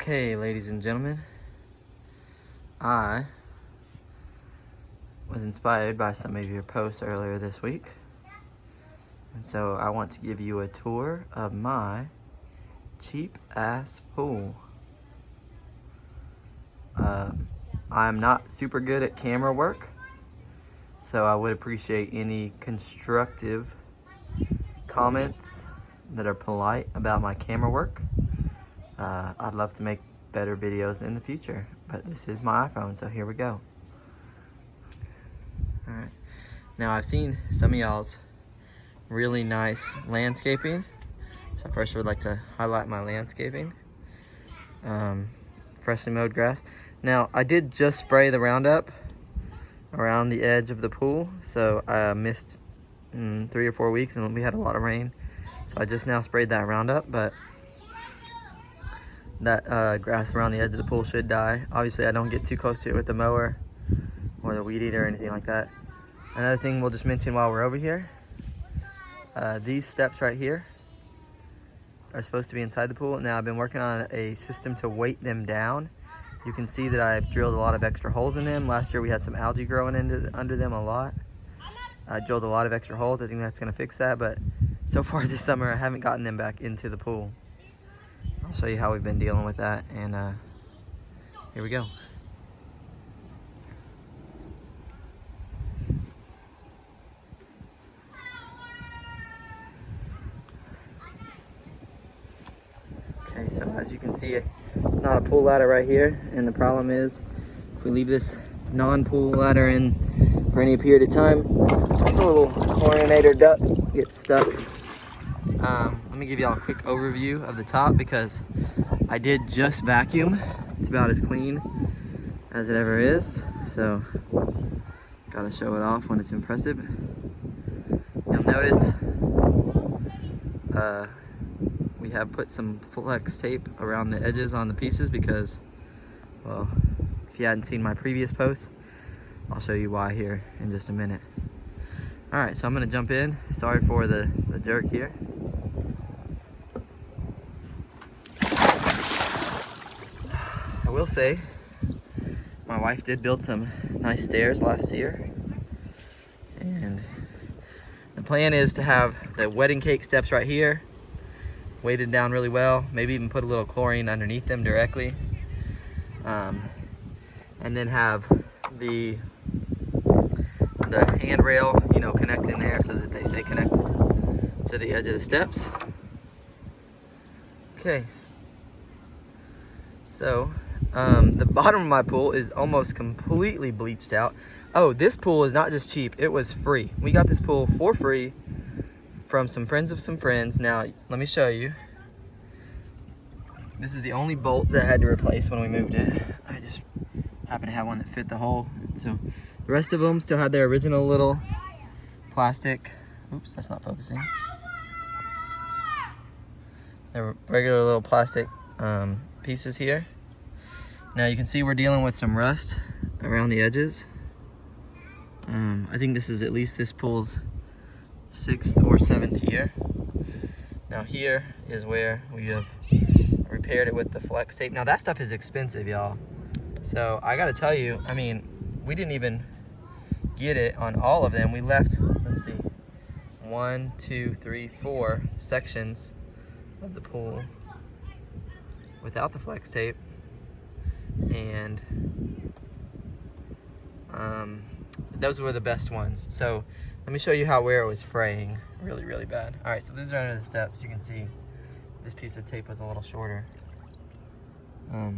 Okay, ladies and gentlemen, I was inspired by some of your posts earlier this week, and so I want to give you a tour of my cheap ass pool. I'm not super good at camera work, so I would appreciate any constructive comments that are polite about my camera work. I'd love to make better videos in the future, but this is my iPhone, so here we go. All right, now I've seen some of y'all's really nice landscaping, so first I would like to highlight my landscaping. Freshly mowed grass. Now I did just spray the Roundup around the edge of the pool, so I missed 3 or 4 weeks and we had a lot of rain, so I just now sprayed that Roundup, but that grass around the edge of the pool should die. Obviously I don't get too close to it with the mower or the weed eater or anything like that. Another thing we'll just mention while we're over here, these steps right here are supposed to be inside the pool. Now I've been working on a system to weight them down. You can see that I've drilled a lot of extra holes in them. Last year we had some algae growing under them a lot. I drilled a lot of extra holes. I think that's gonna fix that, but so far this summer I haven't gotten them back into the pool. I'll show you how we've been dealing with that, and here we go. Okay, so as you can see, it's not a pool ladder right here, and the problem is if we leave this non-pool ladder in for any period of time, the little chlorinator duct gets stuck. Let me give y'all a quick overview of the top because I did just vacuum. It's about as clean as it ever is, so gotta show it off when it's impressive. You'll notice we have put some flex tape around the edges on the pieces because, well, if you hadn't seen my previous posts, I'll show you why here in just a minute. All right, so I'm gonna jump in. Sorry for the jerk here. I will say, my wife did build some nice stairs last year, and the plan is to have the wedding cake steps right here, weighted down really well, maybe even put a little chlorine underneath them directly, and then have the handrail, you know, connect in there so that they stay connected to the edge of the steps. Okay, so the bottom of my pool is almost completely bleached out. Oh, this pool is not just cheap, it was free. We got this pool for free from some friends of some friends. Now, let me show you. This is the only bolt that I had to replace when we moved it. I just happened to have one that fit the hole. So the rest of them still had their original little plastic, oops, that's not focusing. Their regular little plastic pieces here. Now you can see we're dealing with some rust around the edges. I think this is at least this pool's 6th or 7th year. Now here is where we have repaired it with the flex tape. Now that stuff is expensive, y'all. So I gotta tell you, I mean, we didn't even get it on all of them. We left, let's see, 1, 2, 3, 4 sections of the pool without the flex tape, and those were the best ones. So let me show you where it was fraying really, really bad. All right, so these are under the steps. You can see this piece of tape was a little shorter. Let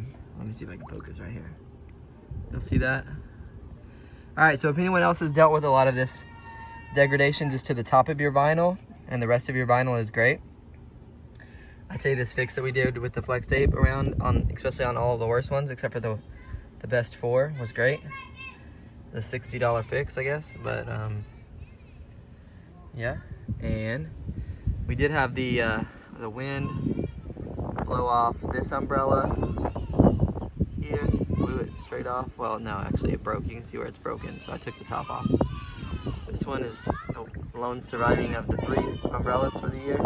me see if I can focus right here. You'll see that? All right, so if anyone else has dealt with a lot of this degradation just to the top of your vinyl and the rest of your vinyl is great, I'd say this fix that we did with the flex tape around, especially on all the worst ones, except for the best 4, was great. The $60 fix, I guess, but yeah. And we did have the wind blow off this umbrella here, blew it straight off. Well, no, actually it broke. You can see where it's broken, so I took the top off. This one is the lone surviving of the 3 umbrellas for the year.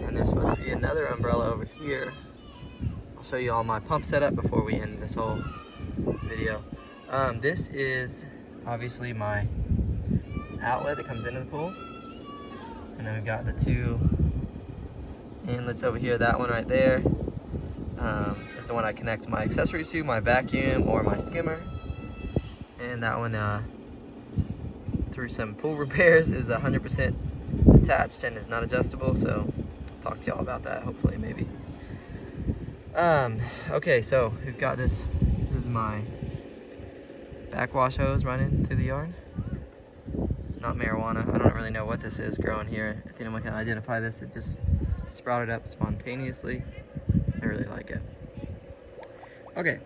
And there's supposed to be another umbrella over here. I'll I'll show you all my pump setup before we end this whole video. This is obviously my outlet that comes into the pool. And then we've got the two inlets over here. That one right there is the one I connect my accessories to, my vacuum or my skimmer. And that one, through some pool repairs, is 100% attached and is not adjustable. So I'll talk to y'all about that, hopefully, maybe. Okay, so we've got this. This is my backwash hose running through the yard. It's not marijuana. I don't really know what this is growing here. If anyone can identify this, it just sprouted up spontaneously. I really like it. Okay,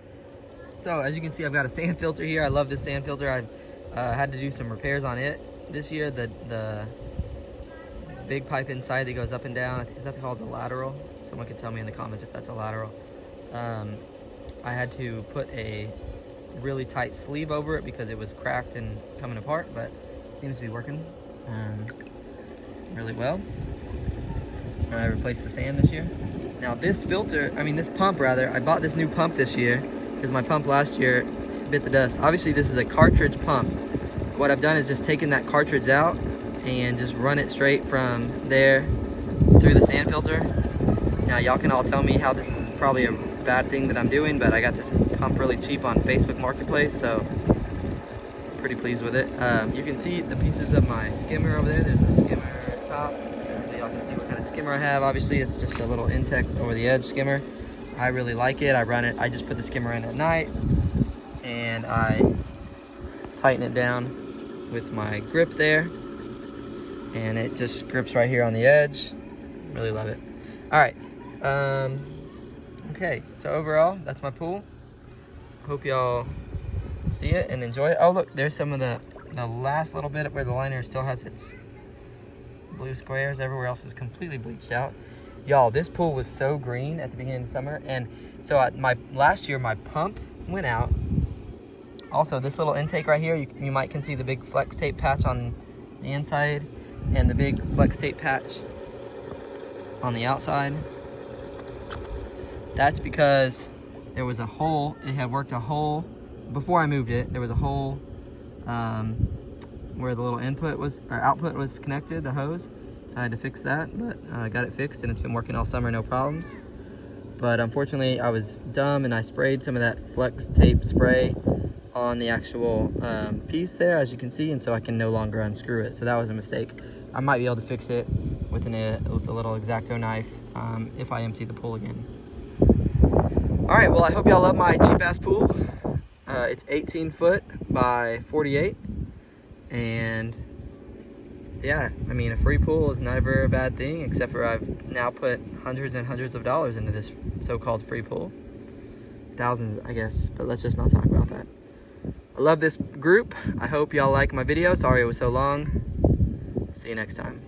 so as you can see, I've got a sand filter here. I love this sand filter. I've had to do some repairs on it this year. The big pipe inside that goes up and down, is that called the lateral? Someone can tell me in the comments if that's a lateral. I had to put a really tight sleeve over it because it was cracked and coming apart, but it seems to be working really well. I replaced the sand this year. Now this filter, this pump rather, I bought this new pump this year because my pump last year bit the dust. Obviously this is a cartridge pump. What I've done is just taken that cartridge out and just run it straight from there through the sand filter. Now y'all can all tell me how this is probably a bad thing that I'm doing, but I got this pump really cheap on Facebook Marketplace, so pretty pleased with it. You can see the pieces of my skimmer over there. There's the skimmer top, so y'all can see what kind of skimmer I have. Obviously it's just a little Intex over the edge skimmer. I really like it. I run it, I just put the skimmer in at night and I tighten it down with my grip there, and it just grips right here on the edge. Really love it. All right, okay, so overall, that's my pool. Hope y'all see it and enjoy it. Oh look, there's some of the last little bit where the liner still has its blue squares. Everywhere else is completely bleached out. Y'all, this pool was so green at the beginning of summer, and so last year my pump went out. Also, this little intake right here, you might can see the big flex tape patch on the inside and the big flex tape patch on the outside. That's because there was a hole. It had worked a hole before I moved it. There was a hole where the little output was connected, the hose. So I had to fix that, but I got it fixed and it's been working all summer, no problems. But unfortunately, I was dumb and I sprayed some of that flex tape spray on the actual piece there, as you can see, and so I can no longer unscrew it. So that was a mistake. I might be able to fix it with a little X-Acto knife if I empty the pool again. All right, well, I hope y'all love my cheap-ass pool. It's 18 foot by 48, and yeah, a free pool is never a bad thing, except for I've now put hundreds and hundreds of dollars into this so-called free pool. Thousands, I guess, but let's just not talk about that. I love this group. I hope y'all like my video. Sorry it was so long. See you next time.